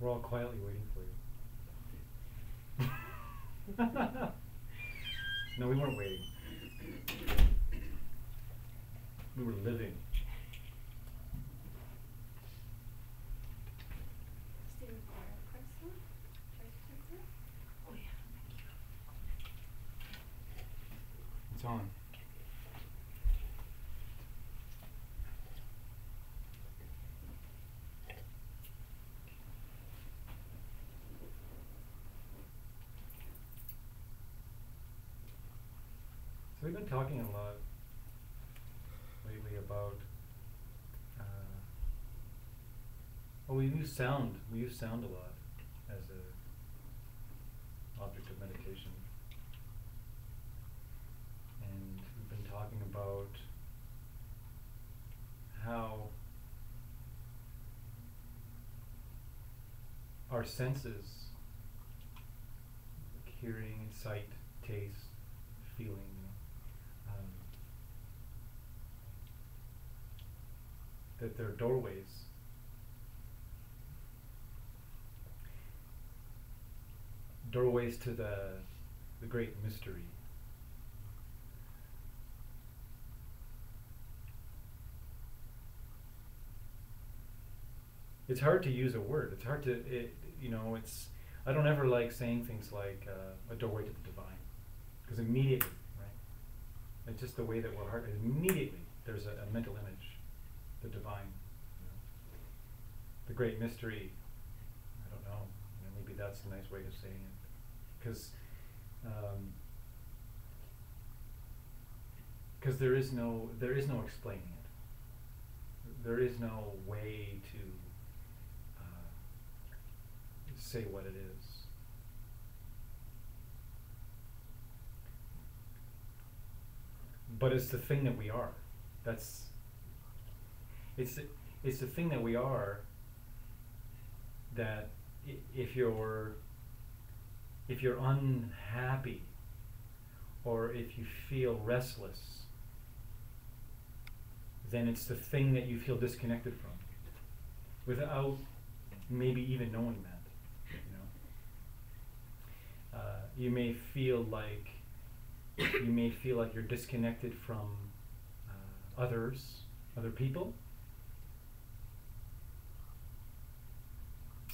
We're all quietly waiting for you. No, we weren't waiting. We were living. It's on. So we've been talking a lot lately about well, we use sound a lot as a object of meditation. And we've been talking about how our senses, like hearing, sight, taste, feeling, that they're doorways. Doorways to the great mystery. It's hard to use a word. It's hard to, it's, I don't ever like saying things like a doorway to the divine. Because immediately, right? It's just the way that we're hard, immediately there's a mental image. The divine. The great mystery. I don't know. Maybe that's a nice way of saying it. Because there is no explaining it. There is no way to say what it is. But it's the thing that we are. It's the thing that we are that if you're unhappy or if you feel restless, then it's the thing that you feel disconnected from without maybe even knowing that. You may feel like you're disconnected from other people.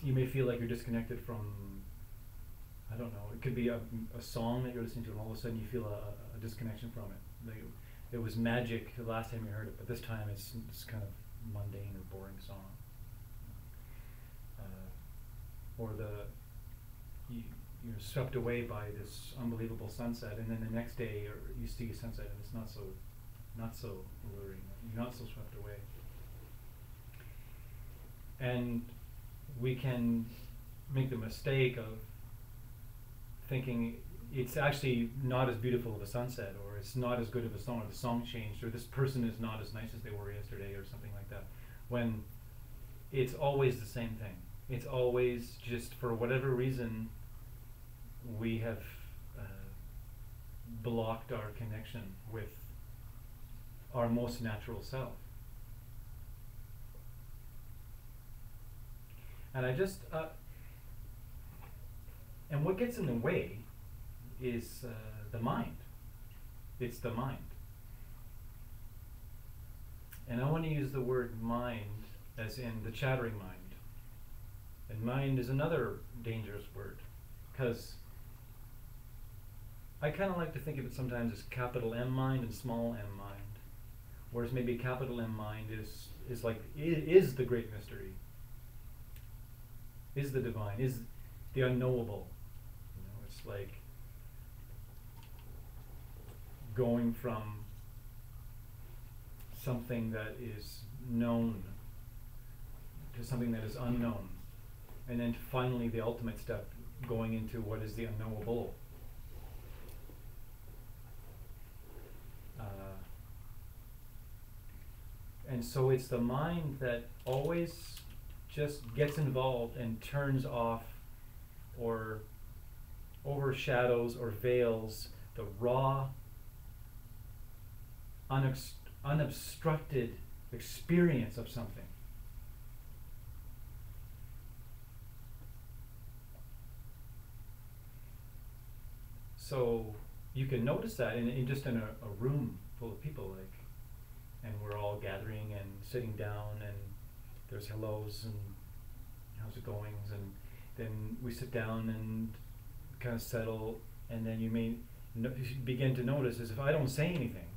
You may feel like you're disconnected from, I don't know, it could be a song that you're listening to and all of a sudden you feel a disconnection from it. It was magic the last time you heard it, but this time it's kind of mundane or boring song. Or you're swept away by this unbelievable sunset, and then the next day you see a sunset and it's not so alluring. You're not so swept away. And we can make the mistake of thinking it's actually not as beautiful of a sunset, or it's not as good of a song, or the song changed, or this person is not as nice as they were yesterday, or something like that, when it's always the same thing. It's always just, for whatever reason, we have blocked our connection with our most natural self. And and what gets in the way is the mind. It's the mind. And I want to use the word mind as in the chattering mind. And mind is another dangerous word, because I kind of like to think of it sometimes as capital M mind and small m mind. Whereas maybe capital M mind is the great mystery. Is the divine, is the unknowable. It's like going from something that is known to something that is unknown. And then finally the ultimate step, going into what is the unknowable. And so it's the mind that always just gets involved and turns off or overshadows or veils the raw, unobstructed experience of something. So you can notice that in just in a room full of people, like, and we're all gathering and sitting down, and there's hellos and how's it goings, and then we sit down and kind of settle, and then you may begin to notice as if I don't say anything.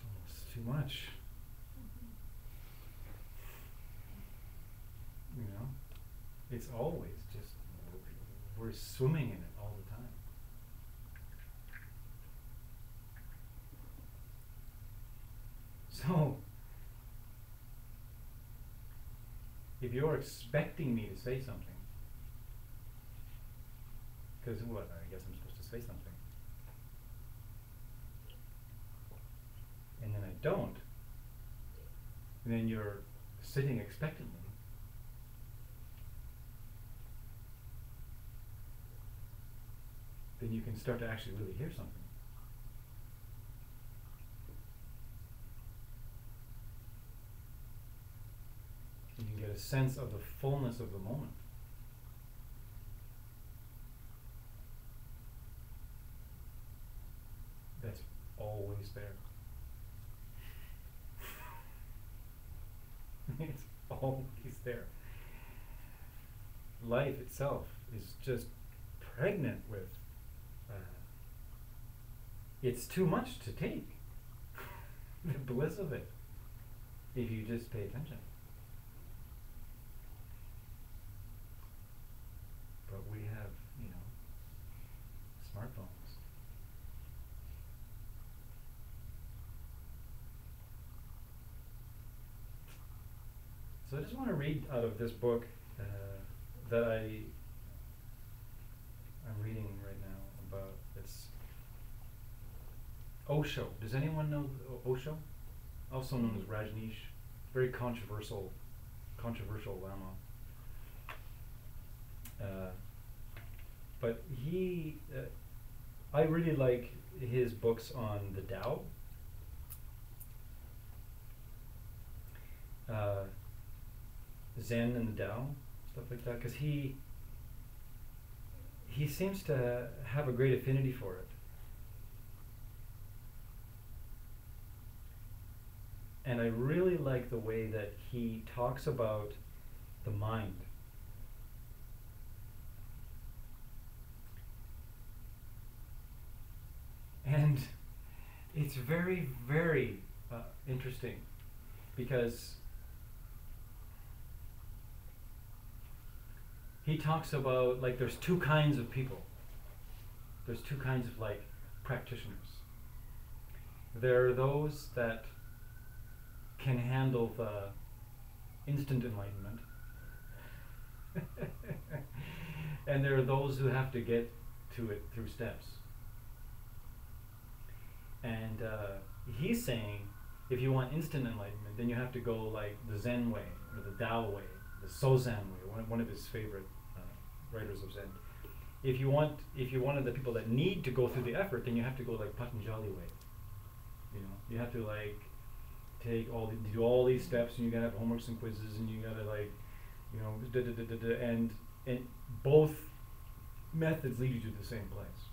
It's almost too much. You know, it's always just, we're swimming in it all the time. So, if you're expecting me to say something, because what, I guess I'm supposed to say something, and then I don't, and then you're sitting expectantly, then you can start to actually really hear something. You can get a sense of the fullness of the moment. That's always there. It's always there. Life itself is just pregnant with it's too much to take. The bliss of it, if you just pay attention. But we have, smartphones. So I just want to read out of this book that I'm reading right now about. It's Osho. Does anyone know Osho? Also known as Rajneesh. Very controversial Lama. But I really like his books on the Tao. Zen and the Tao, stuff like that, because he seems to have a great affinity for it. And I really like the way that he talks about the mind. And it's very, very interesting, because he talks about, like, there's two kinds of people. There's two kinds of, like, practitioners. There are those that can handle the instant enlightenment. And there are those who have to get to it through steps. And he's saying, if you want instant enlightenment, then you have to go like the Zen way, or the Tao way, the Sozan way, one of his favorite writers of Zen. If you wanted the people that need to go through the effort, then you have to go like Patanjali way. You have to like do all these steps, and you gotta have homeworks and quizzes, and you gotta like, and both methods lead you to the same place.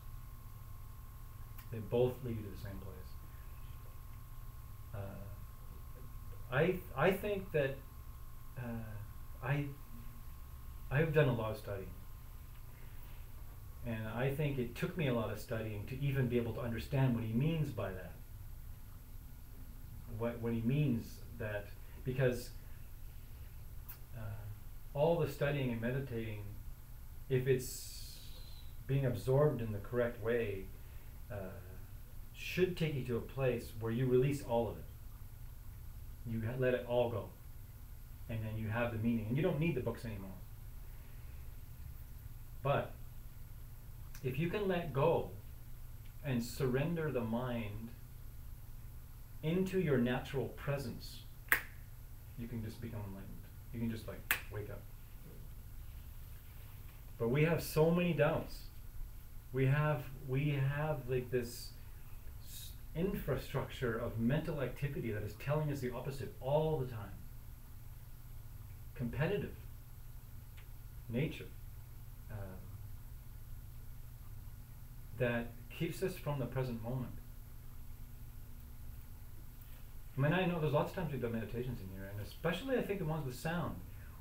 They both lead you to the same place. I think that I've done a lot of studying, and I think it took me a lot of studying to even be able to understand what he means by that. What he means that, because all the studying and meditating, if it's being absorbed in the correct way should take you to a place where you release all of it. You let it all go. And then you have the meaning. And you don't need the books anymore. But if you can let go and surrender the mind into your natural presence, you can just become enlightened. You can just like wake up. But we have so many doubts. We have like this infrastructure of mental activity that is telling us the opposite all the time. Competitive nature that keeps us from the present moment. I mean, I know there's lots of times we've done meditations in here, and especially I think the ones with sound,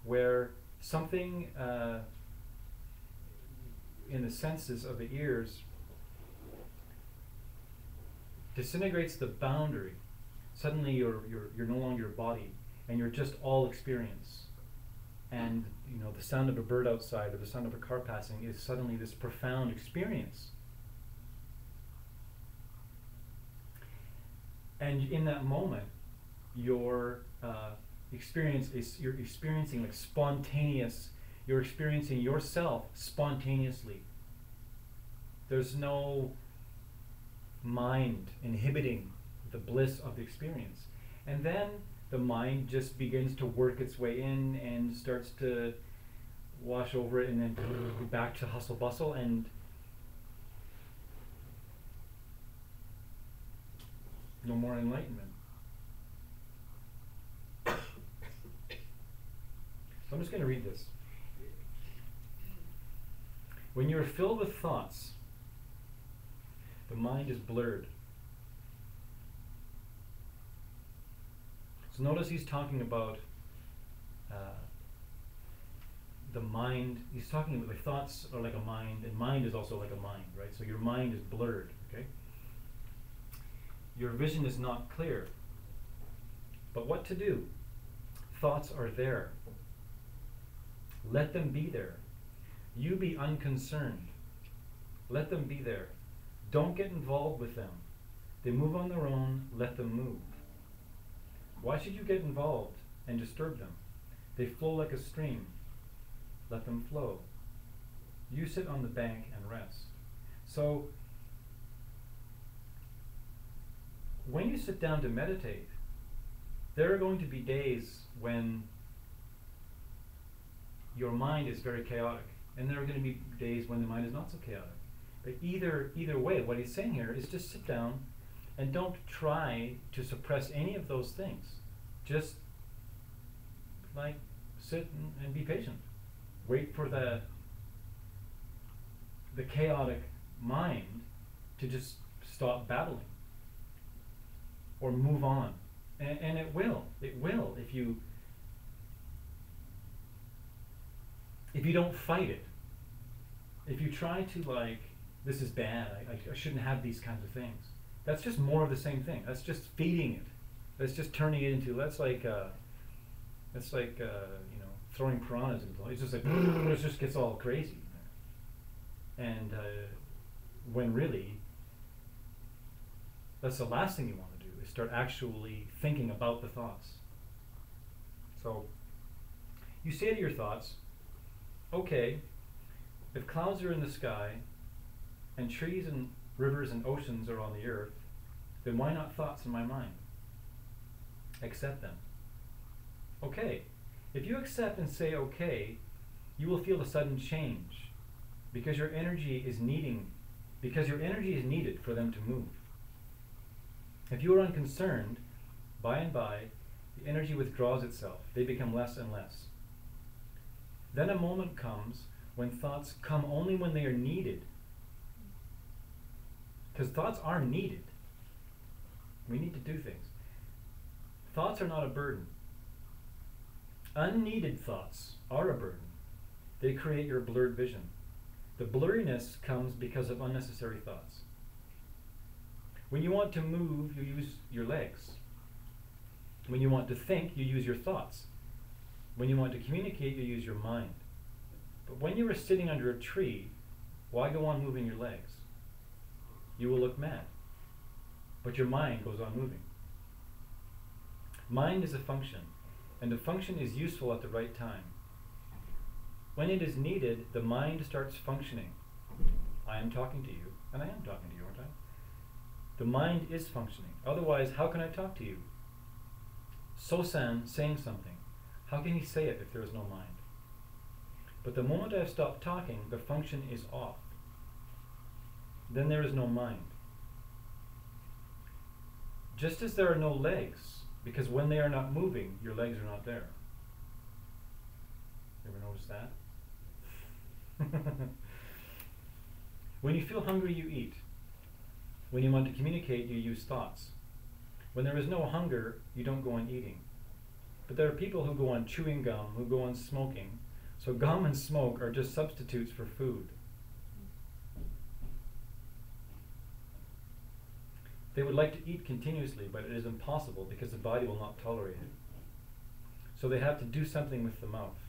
where something in the senses of the ears disintegrates the boundary. Suddenly you're no longer your body, and you're just all experience. And you know, the sound of a bird outside or the sound of a car passing is suddenly this profound experience. And in that moment, your experience is, you're experiencing like spontaneous, you're experiencing yourself spontaneously. There's no mind inhibiting the bliss of the experience. And then the mind just begins to work its way in and starts to wash over it, and then back to hustle bustle, and no more enlightenment. So I'm just going to read this. When you're filled with thoughts, the mind is blurred. So notice he's talking about the mind. He's talking about the thoughts are like a mind, and mind is also like a mind, right? So your mind is blurred, okay? Your vision is not clear. But what to do? Thoughts are there. Let them be there. You be unconcerned. Let them be there. Don't get involved with them. They move on their own. Let them move. Why should you get involved and disturb them? They flow like a stream. Let them flow. You sit on the bank and rest. So, when you sit down to meditate, there are going to be days when your mind is very chaotic, and there are going to be days when the mind is not so chaotic. But either way, what he's saying here is just sit down and don't try to suppress any of those things. Just like sit and be patient. Wait for the chaotic mind to just stop battling or move on. And it will if you don't fight it. If you try to like, this is bad, I shouldn't have these kinds of things. That's just more of the same thing. That's just feeding it. That's just turning it into, throwing piranhas into it. It's just like, it just gets all crazy. And when really, that's the last thing you want to do, is start actually thinking about the thoughts. So, you say to your thoughts, okay, if clouds are in the sky, and trees and rivers and oceans are on the earth, then why not thoughts in my mind? Accept them. Okay. If you accept and say okay, you will feel a sudden change because your energy is needed for them to move. If you are unconcerned, by and by, the energy withdraws itself. They become less and less. Then a moment comes when thoughts come only when they are needed. Because thoughts are needed. We need to do things. Thoughts are not a burden. Unneeded thoughts are a burden. They create your blurred vision. The blurriness comes because of unnecessary thoughts. When you want to move, you use your legs. When you want to think, you use your thoughts. When you want to communicate, you use your mind. But when you are sitting under a tree, Why go on moving your legs? You will look mad. But your mind goes on moving. Mind is a function, and the function is useful at the right time. When it is needed, the mind starts functioning. I am talking to you, and I am talking to you, aren't I? The mind is functioning. Otherwise, how can I talk to you? So-san saying something. How can he say it if there is no mind? But the moment I have stopped talking, the function is off. Then there is no mind. Just as there are no legs, because when they are not moving, your legs are not there. You ever notice that? When you feel hungry, you eat. When you want to communicate, you use thoughts. When there is no hunger, you don't go on eating. But there are people who go on chewing gum, who go on smoking. So gum and smoke are just substitutes for food. They would like to eat continuously, but it is impossible because the body will not tolerate it. So they have to do something with the mouth.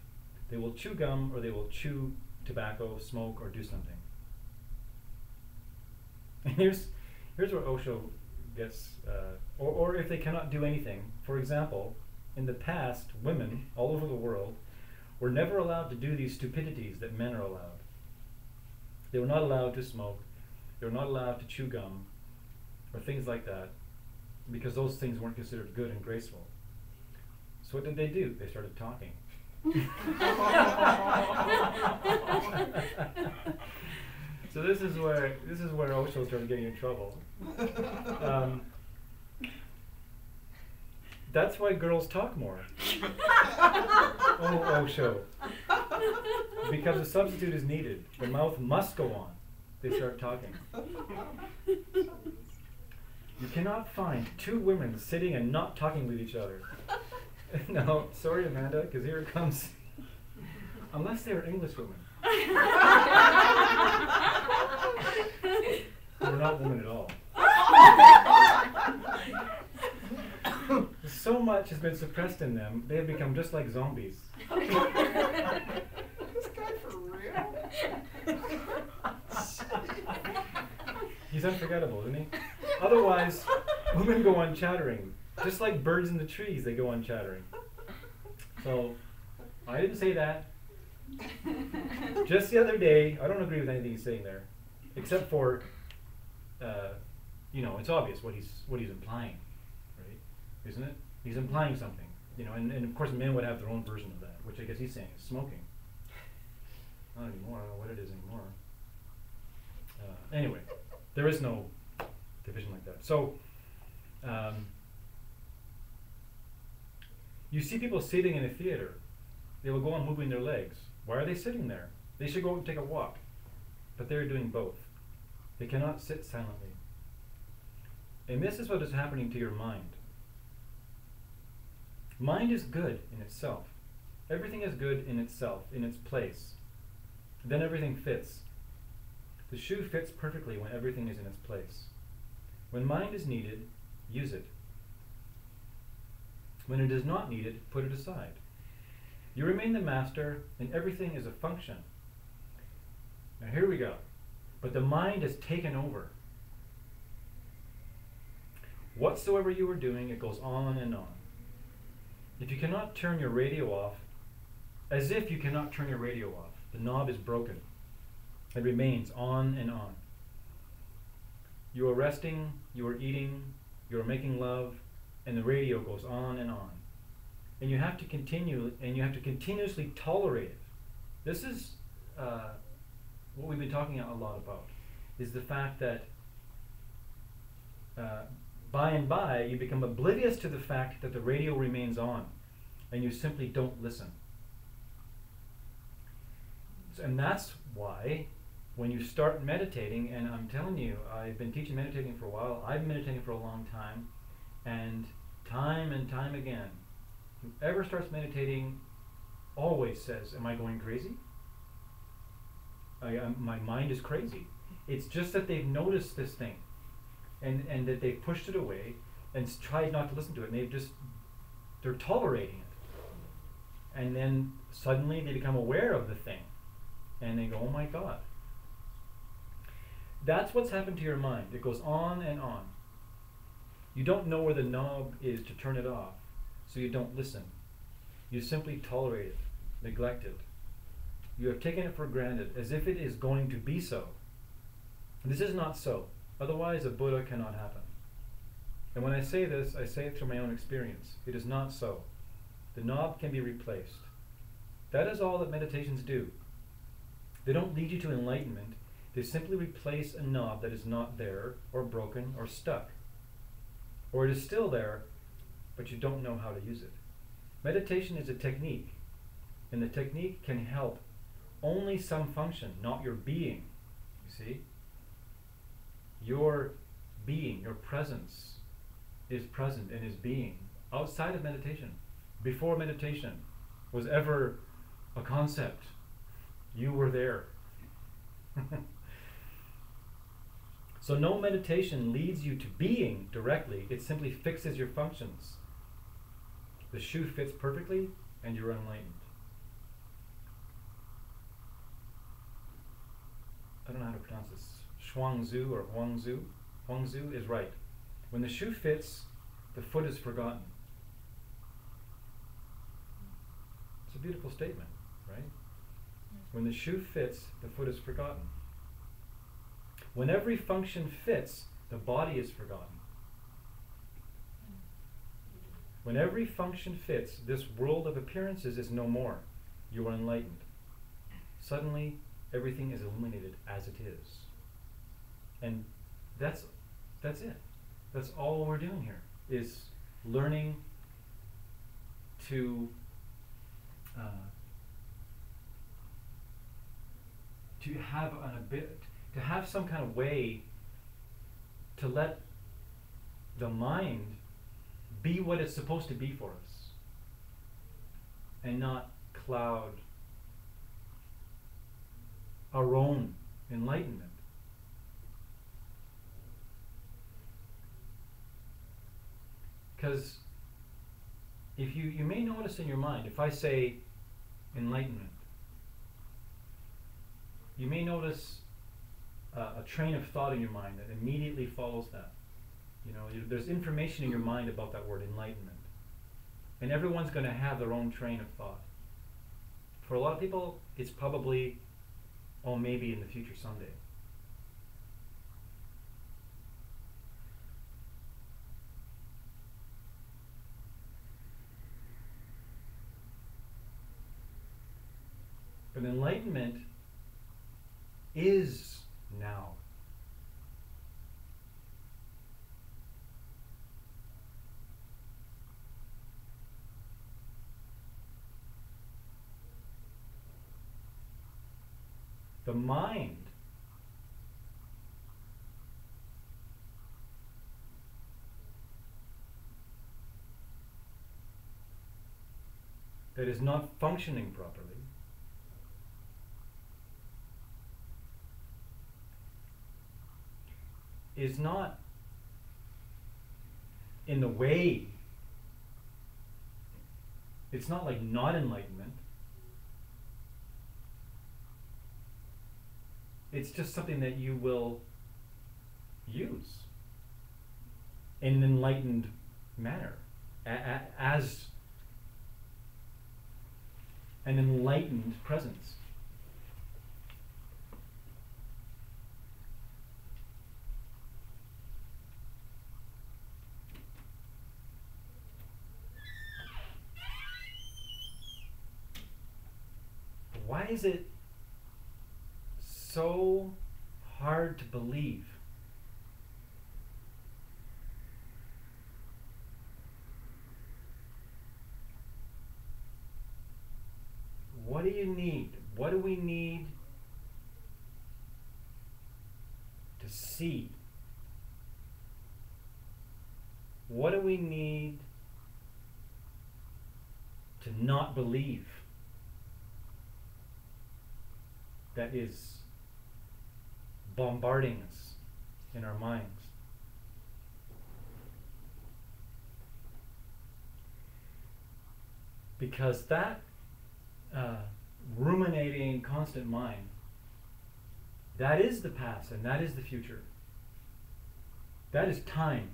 They will chew gum, or they will chew tobacco, smoke, or do something. And here's where Osho gets, or if they cannot do anything. For example, in the past, women all over the world were never allowed to do these stupidities that men are allowed. They were not allowed to smoke. They were not allowed to chew gum, or things like that, because those things weren't considered good and graceful. So what did they do? They started talking. So this is where Osho started getting in trouble. That's why girls talk more. Oh, Osho. Because a substitute is needed. The mouth must go on. They start talking. You cannot find two women sitting and not talking with each other. No, sorry, Amanda, because here it comes. Unless they are English women. They're not women at all. So much has been suppressed in them, they have become just like zombies. This guy for real? He's unforgettable, isn't he? Otherwise, women go on chattering. Just like birds in the trees, they go on chattering. So, I didn't say that. Just the other day, I don't agree with anything he's saying there, except for, it's obvious what he's implying, right? Isn't it? He's implying something, and of course men would have their own version of that, which I guess he's saying is smoking. Not anymore. I don't know what it is anymore. Anyway, there is no division like that. So, you see people sitting in a theater. They will go on moving their legs. Why are they sitting there? They should go and take a walk. But they're doing both. They cannot sit silently. And this is what is happening to your mind. Mind is good in itself. Everything is good in itself, in its place. Then everything fits. The shoe fits perfectly when everything is in its place. When mind is needed, use it. When it is not needed, put it aside. You remain the master, and everything is a function. Now here we go. But the mind has taken over. Whatsoever you are doing, it goes on and on. If you cannot turn your radio off, as if you cannot turn your radio off, the knob is broken. It remains on and on. You are resting, you are eating, you are making love, and the radio goes on and on. And you have to continue, and you have to continuously tolerate it. This is what we've been talking a lot about, is the fact that by and by you become oblivious to the fact that the radio remains on, and you simply don't listen. And that's why when you start meditating, and I'm telling you, I've been teaching meditating for a while, I've been meditating for a long time, and time again, whoever starts meditating always says, am I going crazy? My mind is crazy. It's just that they've noticed this thing, and that they've pushed it away and tried not to listen to it, and they're tolerating it. And then suddenly they become aware of the thing, and they go, oh my God, That's what's happened to your mind. It goes on and on. You don't know where the knob is to turn it off, so you don't listen. You simply tolerate it, neglect it. You have taken it for granted, as if it is going to be so. This is not so. Otherwise, a Buddha cannot happen. And when I say this, I say it through my own experience. It is not so. The knob can be replaced. That is all that meditations do. They don't lead you to enlightenment. They simply replace a knob that is not there, or broken, or stuck. Or it is still there, but you don't know how to use it. Meditation is a technique, and the technique can help only some function, not your being. You see? Your being, your presence is present and is being outside of meditation. Before meditation was ever a concept, you were there. So no meditation leads you to being directly, it simply fixes your functions. The shoe fits perfectly and you're enlightened. I don't know how to pronounce this. Shuangzu or Huangzu. Huangzu is right. When the shoe fits, the foot is forgotten. It's a beautiful statement, right? When the shoe fits, the foot is forgotten. When every function fits, the body is forgotten. When every function fits, this world of appearances is no more. You are enlightened. Suddenly, everything is illuminated as it is. And that's it. That's all we're doing here, is learning to have some kind of way to let the mind be what it's supposed to be for us and not cloud our own enlightenment. Because if you may notice in your mind, if I say enlightenment, you may notice a train of thought in your mind that immediately follows that. You know, there's information in your mind about that word enlightenment. And everyone's going to have their own train of thought. For a lot of people, it's probably, oh, maybe in the future someday. But enlightenment is now. The mind that is not functioning properly is not in the way. It's not like not enlightenment. It's just something that you will use in an enlightened manner, as an enlightened presence. Why is it so hard to believe? What do you need? What do we need to see? What do we need to not believe that is bombarding us in our minds? Because that ruminating, constant mind That is the past and that is the future. That is time.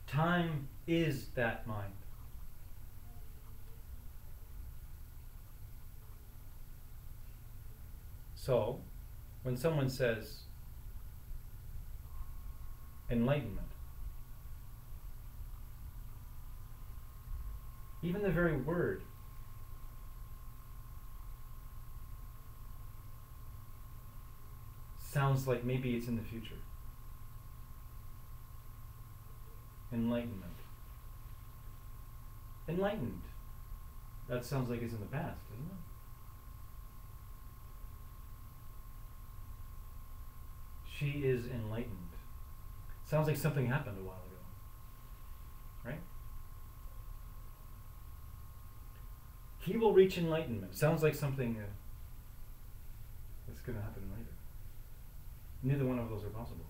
Time is that mind. So, when someone says enlightenment, even the very word sounds like maybe it's in the future. Enlightenment. Enlightened. That sounds like it's in the past, doesn't it? She is enlightened. Sounds like something happened a while ago. Right? He will reach enlightenment. Sounds like something that's going to happen later. Neither one of those are possible.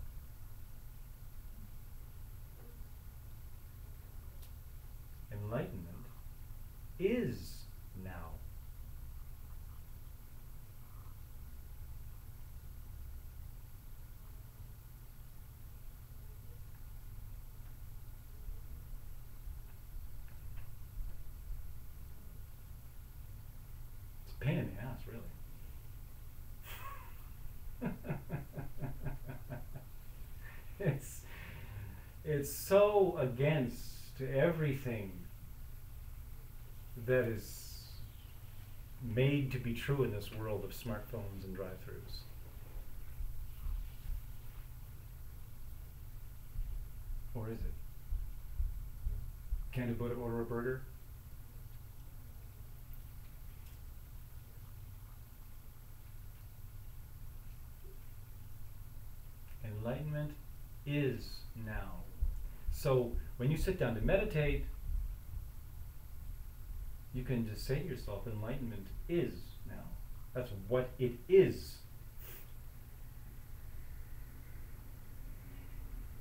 Enlightenment is now. It's a pain in the ass, really. It's so against everything that is made to be true in this world of smartphones and drive-thrus. Or is it? Can't you order a burger? Enlightenment is now. So when you sit down to meditate, you can just say to yourself, enlightenment is now. That's what it is.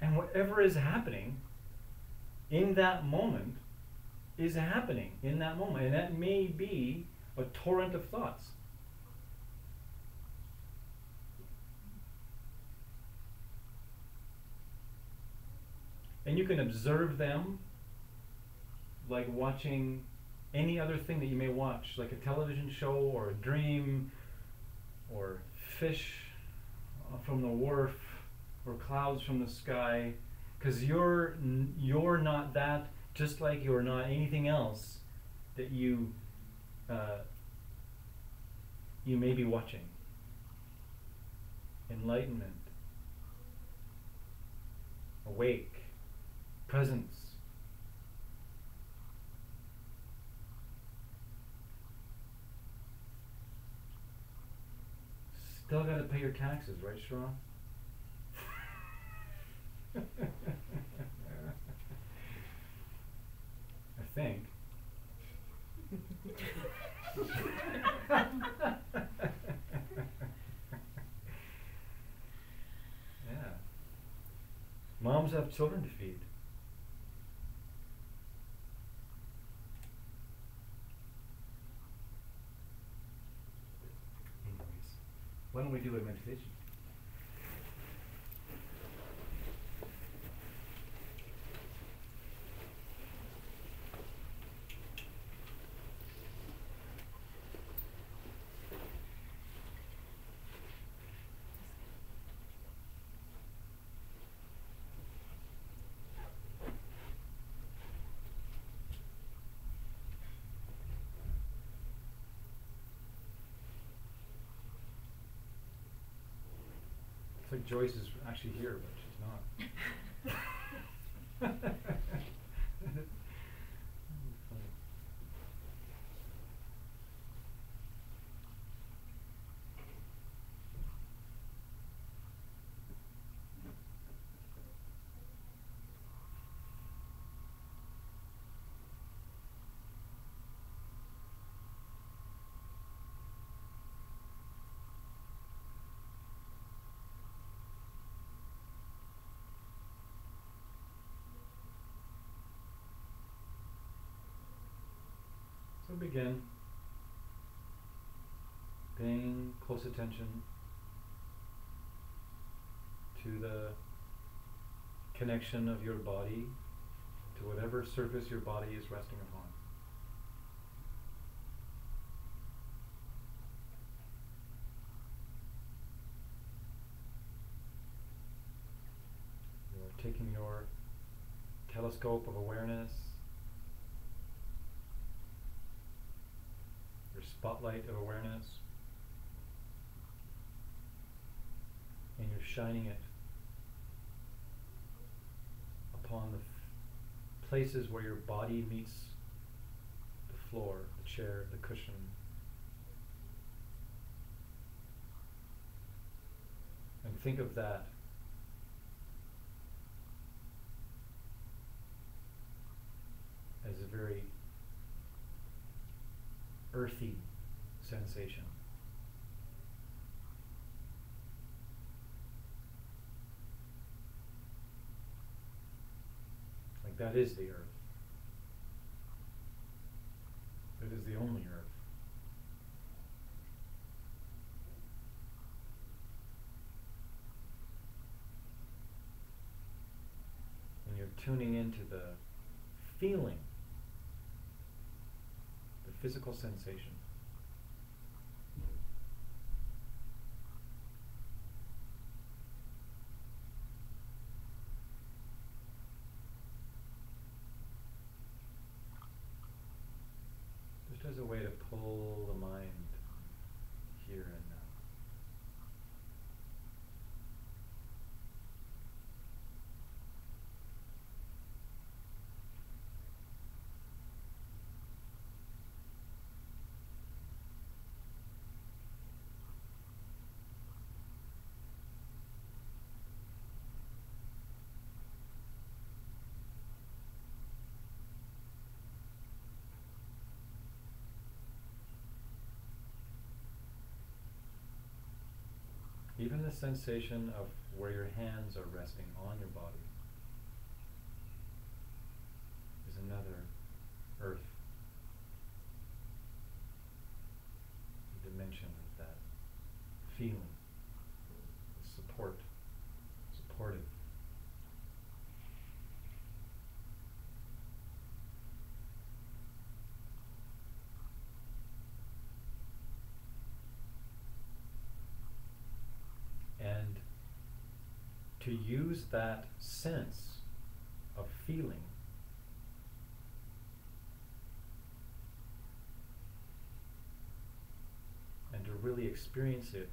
And whatever is happening in that moment is happening in that moment. And that may be a torrent of thoughts. And you can observe them like watching any other thing that you may watch, like a television show or a dream or fish from the wharf or clouds from the sky, because you're not that, just like you're not anything else that you may be watching. Enlightenment, awake, presence. Still got to pay your taxes, right, Sharon? I think. Yeah. Moms have children to feed. Anyways, why don't we do a meditation? It's like Joyce is actually here, but she's not. So begin paying close attention to the connection of your body to whatever surface your body is resting upon. You're taking your telescope of awareness, your spotlight of awareness, and you're shining it upon the places where your body meets the floor, the chair, the cushion. And think of that as a very earthy sensation. Like that is the earth. It is the only earth. And you're tuning into the feeling, the physical sensation. Just as a way to pull the mind here and now. Even the sensation of where your hands are resting on your body is another earth, a dimension of that feeling, supportive. And to use that sense of feeling and to really experience it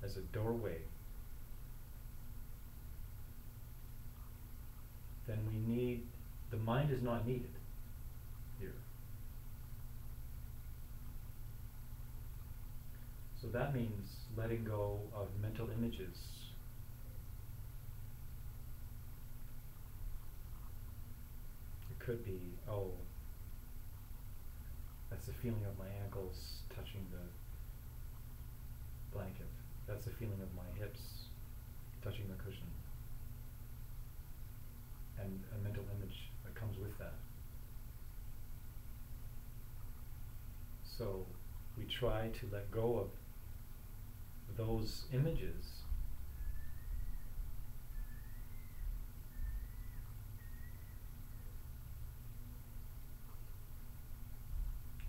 as a doorway, then the mind is not needed here. So that means letting go of mental images. It could be, oh, that's the feeling of my ankles touching the blanket. That's the feeling of my hips touching the cushion. And a mental image that comes with that. So we try to let go of those images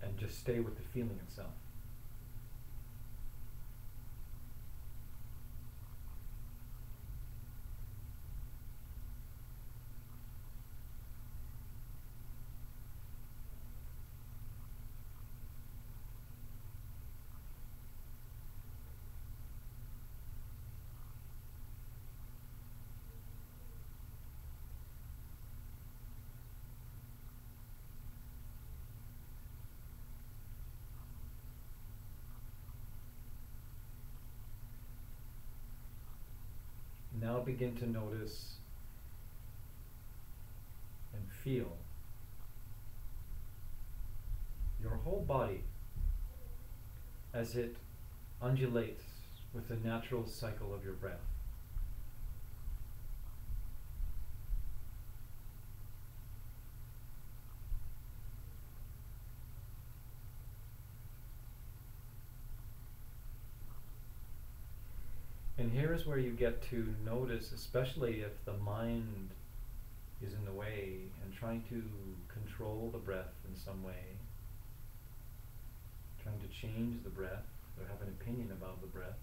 and just stay with the feeling itself. Now begin to notice and feel your whole body as it undulates with the natural cycle of your breath. And here is where you get to notice, especially if the mind is in the way and trying to control the breath in some way, trying to change the breath or have an opinion about the breath.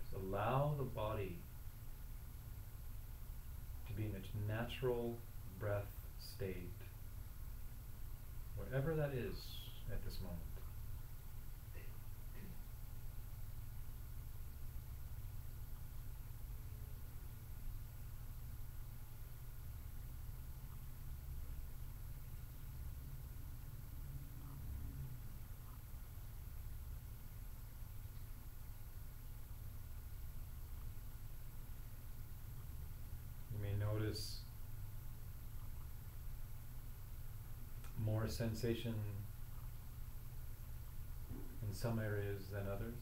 Just allow the body to be in its natural breath state, wherever that is at this moment. You may notice more sensation in some areas than others.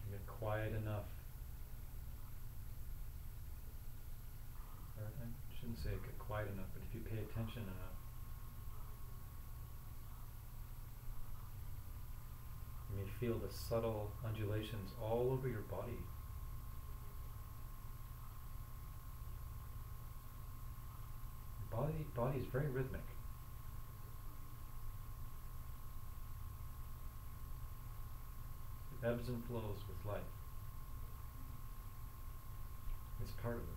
You get quiet enough, or I shouldn't say get quiet enough, but if you pay attention enough, you may feel the subtle undulations all over your body. Your body is very rhythmic. It ebbs and flows with life. It's part of it.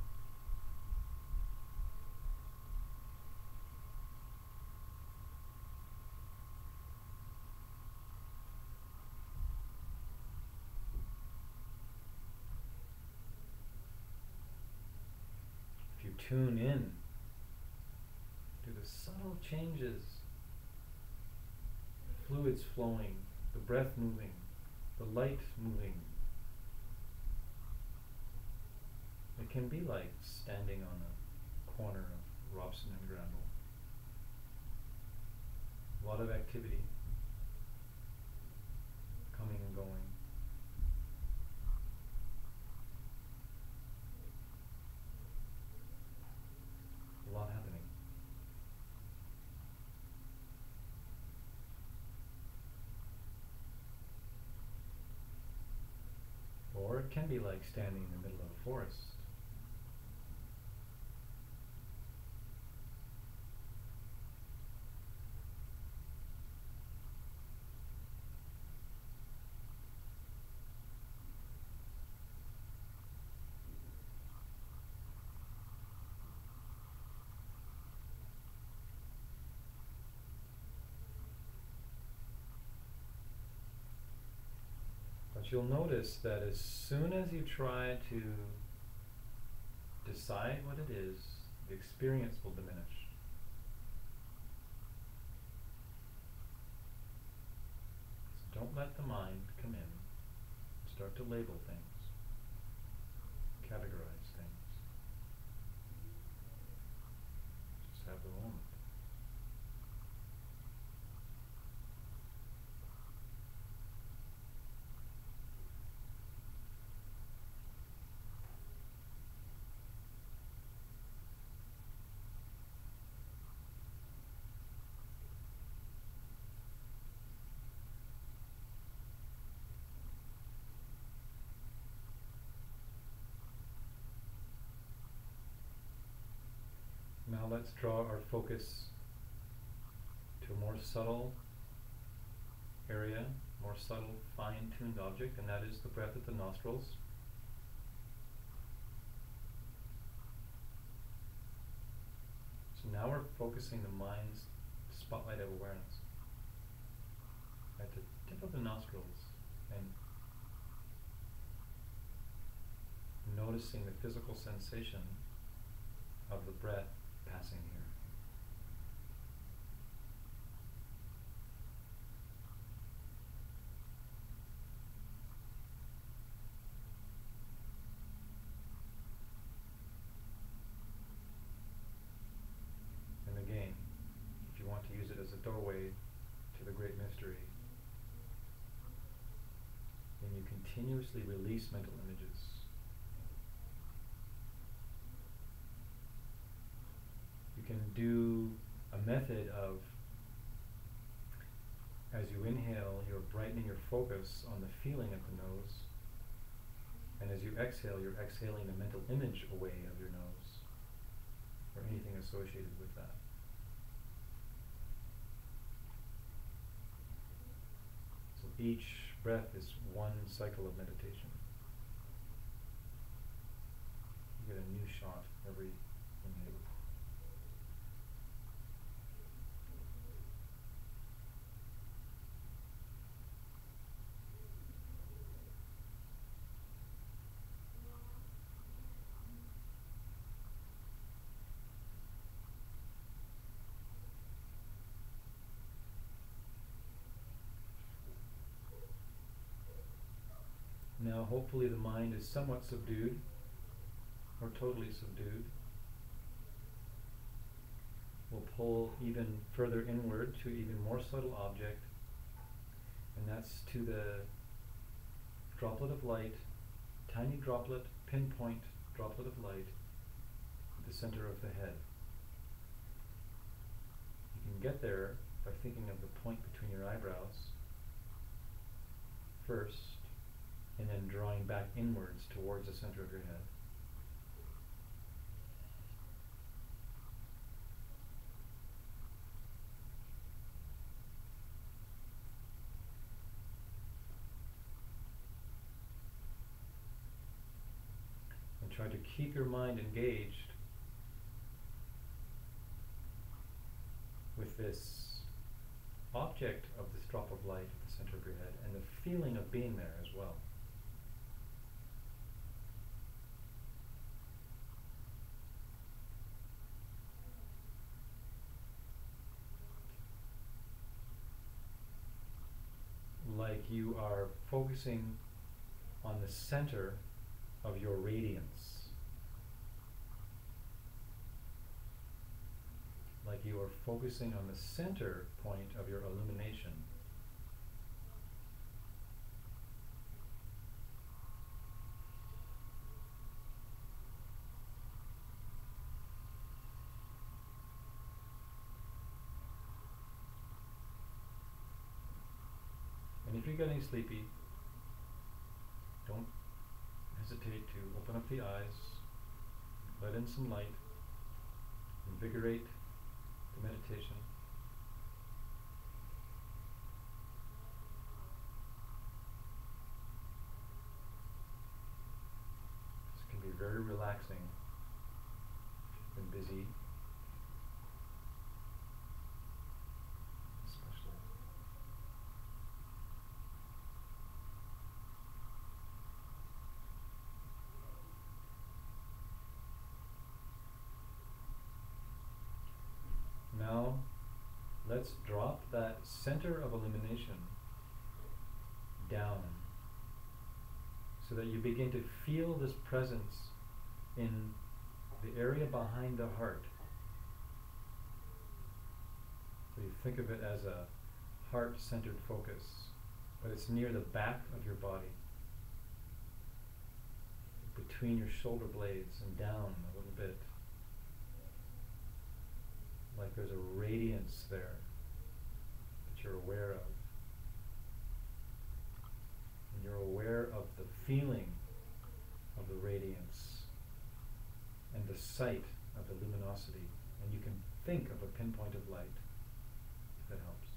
If you tune in to the subtle changes, fluids flowing, the breath moving, the light moving, it can be like standing on a corner of Robson and Granville. A lot of activity coming and going. A lot happening. Or it can be like standing in the middle of a forest. But you'll notice that as soon as you try to decide what it is, the experience will diminish. So don't let the mind come in, start to label things, categorize things. Just have the moment. Now let's draw our focus to a more subtle area, more subtle, fine-tuned object, and that is the breath at the nostrils. So now we're focusing the mind's spotlight of awareness at the tip of the nostrils and noticing the physical sensation of the breath passing here. And again, if you want to use it as a doorway to the great mystery, then you continuously release mental images. You can do a method of, as you inhale, you're brightening your focus on the feeling of the nose, and as you exhale, you're exhaling the mental image away of your nose, or anything associated with that. So each breath is one cycle of meditation. You get a new shot every inhale. Now, hopefully the mind is somewhat subdued, or totally subdued. We'll pull even further inward to even more subtle object, and that's to the droplet of light, tiny droplet, pinpoint droplet of light, at the center of the head. You can get there by thinking of the point between your eyebrows first, and then drawing back inwards towards the center of your head. And try to keep your mind engaged with this object of this drop of light at the center of your head, and the feeling of being there as well. Like you are focusing on the center of your radiance. Like you are focusing on the center point of your illumination. And if you're getting sleepy, don't hesitate to open up the eyes, let in some light, invigorate the meditation. This can be very relaxing if you've been busy. Now, let's drop that center of illumination down so that you begin to feel this presence in the area behind the heart. So you think of it as a heart-centered focus, but it's near the back of your body, between your shoulder blades and down a little bit. Like there's a radiance there that you're aware of. And you're aware of the feeling of the radiance and the sight of the luminosity. And you can think of a pinpoint of light, if that helps.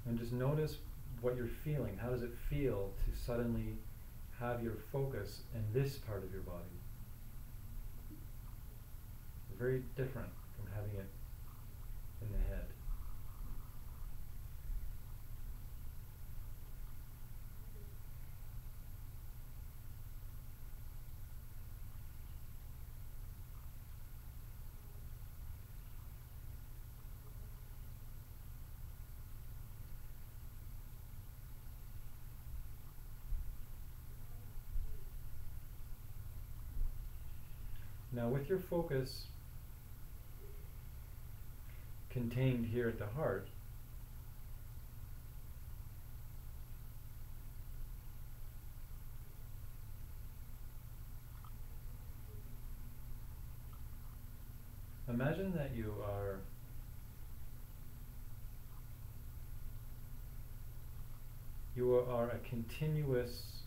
And just notice what you're feeling. How does it feel to suddenly have your focus in this part of your body? Very different from having it in the head. Now with your focus contained here at the heart, imagine that you are a continuous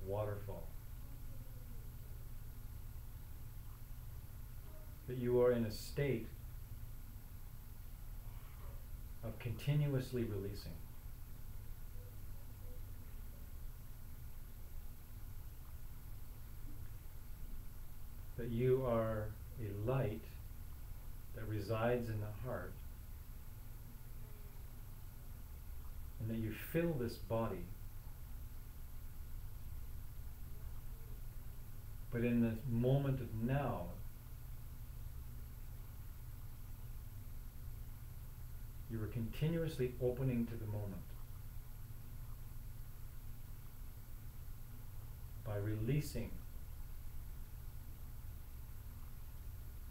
waterfall. That you are in a state of continuously releasing. That you are a light that resides in the heart, and that you fill this body, but in the moment of now, you are continuously opening to the moment by releasing.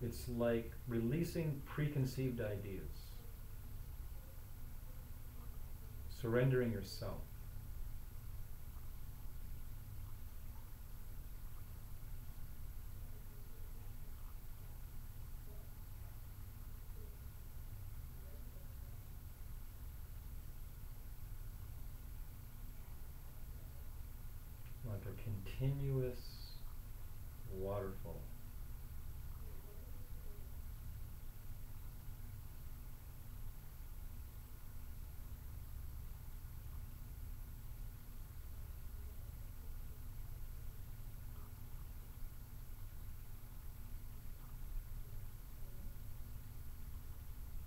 It's like releasing preconceived ideas, surrendering yourself. Like a continuous waterfall.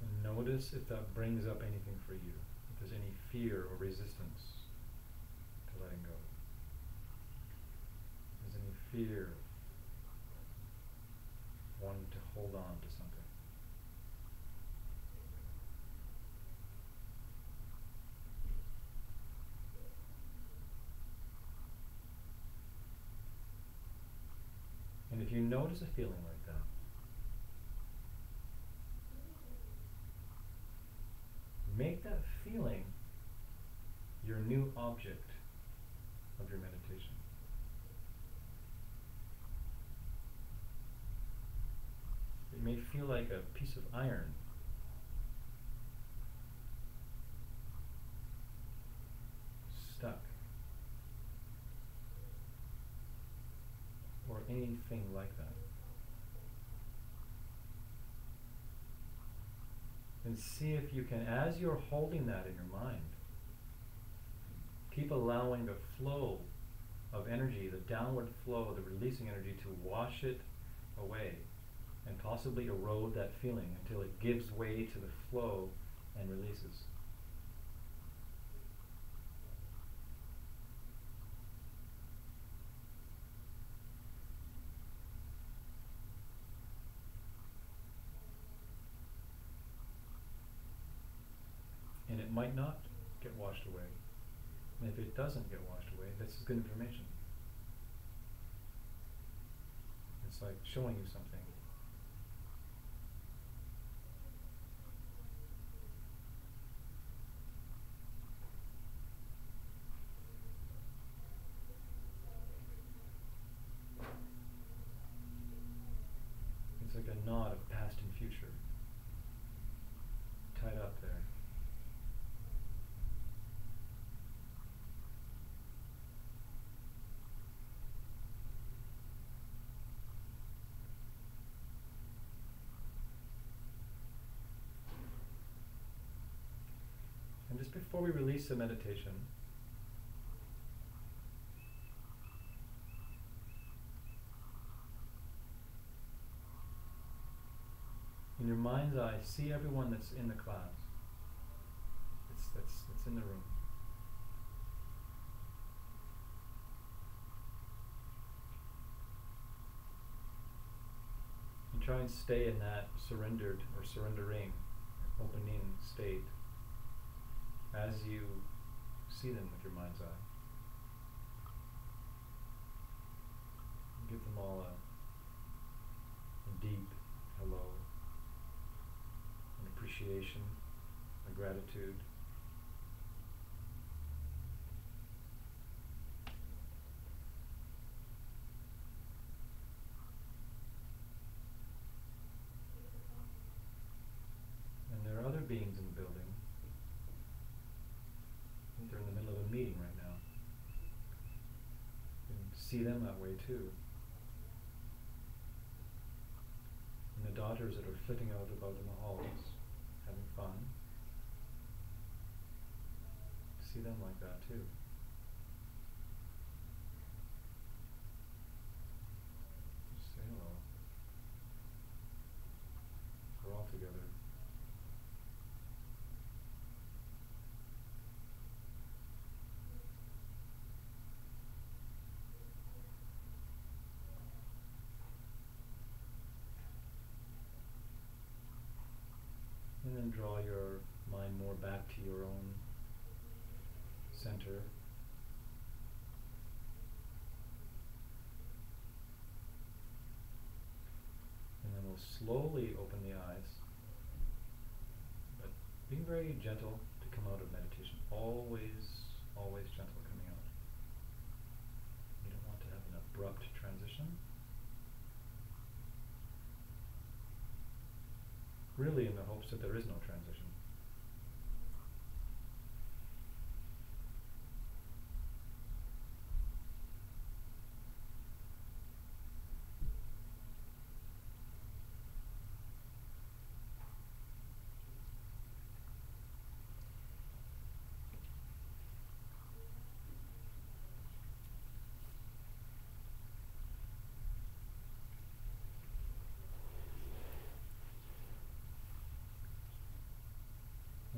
And notice if that brings up anything for you, if there's any fear or resistance to letting go. If there's any fear of wanting to hold on to something. And if you notice a feeling like that, make that feeling your new object of your meditation. It may feel like a piece of iron, stuck, or anything like that. And see if you can, as you're holding that in your mind, keep allowing the flow of energy, the downward flow, the releasing energy, to wash it away and possibly erode that feeling until it gives way to the flow and releases. And it might not get washed away. And if it doesn't get washed away, this is good information. It's like showing you something. It's like a knot of past and future tied up there. And just before we release the meditation, in your mind's eye, see everyone that's in the class. That's in the room. And try and stay in that surrendered or surrendering, opening state as you see them with your mind's eye. Give them all appreciation, a gratitude. And there are other beings in the building. I think they're in the middle of a meeting right now. You can see them that way too. And the daughters that are flitting out about in the halls, having fun. See them like that too. Just say hello. We're all together. And then draw your mind more back to your own center. And then we'll slowly open the eyes, but being very gentle to come out of meditation. Always, always gentle coming out. You don't want to have an abrupt transition. Really in the hopes that there is no transition.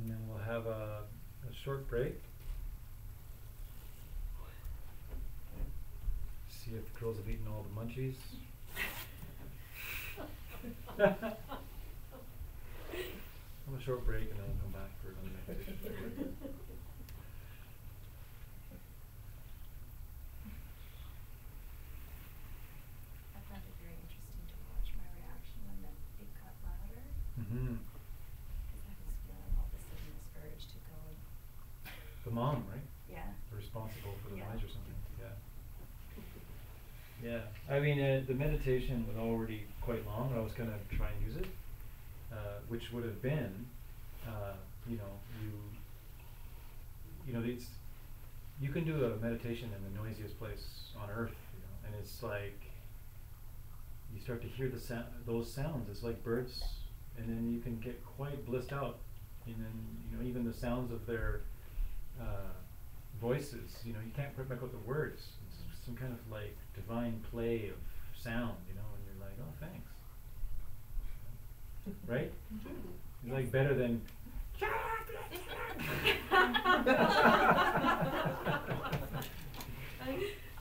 And then we'll have a short break. See if the girls have eaten all the munchies. Have a short break and then we'll come back for another meditation. I found it very interesting to watch my reaction when it got louder. Mm-hmm. The mom, right? Yeah. Responsible for the Yeah. noise or something. Yeah. Yeah. I mean, the meditation was already quite long. I was going to try and use it, which would have been, you can do a meditation in the noisiest place on earth, and it's like you start to hear those sounds. It's like birds, and then you can get quite blissed out, and then even the sounds of their voices, you can't quite make out the words. It's some kind of like divine play of sound, and you're like, oh, thanks. Right? It's like better than I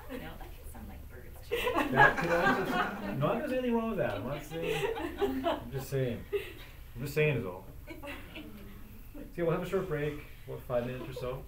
don't know, that can sound like birds too. Not that there's anything wrong with that. I'm not saying. I'm just saying. I'm just saying is all. See, we'll have a short break, about 5 minutes or so.